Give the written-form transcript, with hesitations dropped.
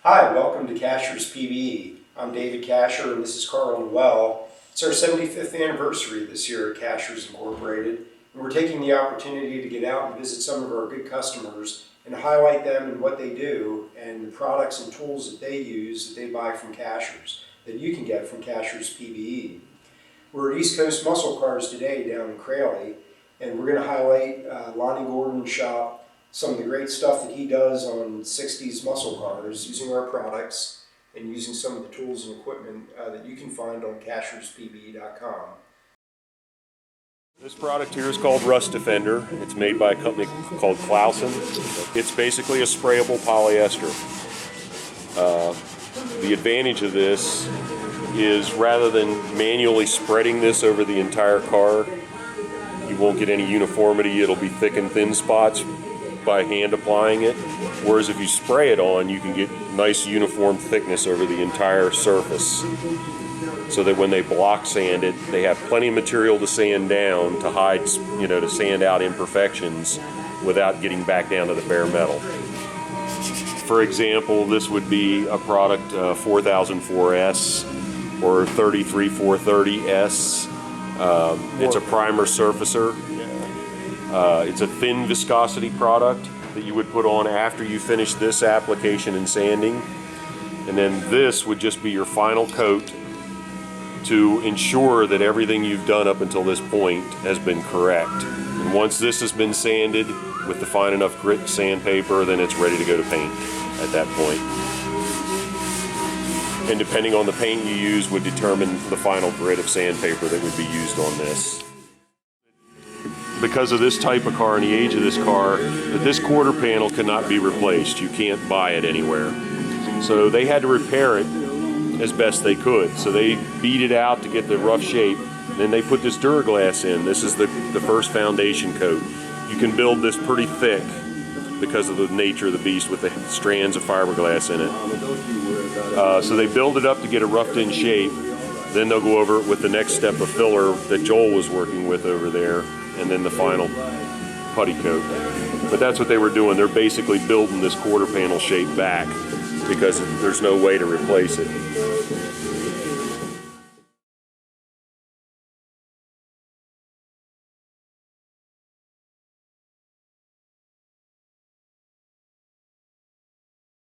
Hi, welcome to Casher's PBE. I'm David Casher and this is Carl Well. It's our 75th anniversary this year at Casher's Incorporated, and we're taking the opportunity to get out and visit some of our good customers and highlight them and what they do and the products and tools that they use that they buy from Casher's, that you can get from Casher's PBE. We're at East Coast Muscle Cars today down in Craley, and we're going to highlight Lonnie Gordon's shop, some of the great stuff that he does on 60s muscle cars using our products and using some of the tools and equipment that you can find on casherspbe.com. This product here is called Rust Defender. It's made by a company called Clausen. It's basically a sprayable polyester. The advantage of this is rather than manually spreading this over the entire car, you won't get any uniformity. It'll be thick and thin spots by hand applying it, whereas if you spray it on, you can get nice uniform thickness over the entire surface, so that when they block sand it, they have plenty of material to sand down to hide, to sand out imperfections without getting back down to the bare metal. For example, this would be a product 4004S or 33430S. It's a primer surfacer. It's a thin viscosity product that you would put on after you finish this application and sanding. And then this would just be your final coat to ensure that everything you've done up until this point has been correct. And once this has been sanded with the fine enough grit sandpaper, then it's ready to go to paint at that point. And depending on the paint you use would determine the final grit of sandpaper that would be used on this. Because of this type of car and the age of this car, that this quarter panel cannot be replaced. You can't buy it anywhere. So they had to repair it as best they could. So they beat it out to get the rough shape. Then they put this Duraglass in. This is the first foundation coat. You can build this pretty thick because of the nature of the beast with the strands of fiberglass in it. So they build it up to get it roughed in shape. Then they'll go over it with the next step of filler that Joel was working with over there, and then the final putty coat. But that's what they were doing. They're basically building this quarter panel shape back because there's no way to replace it.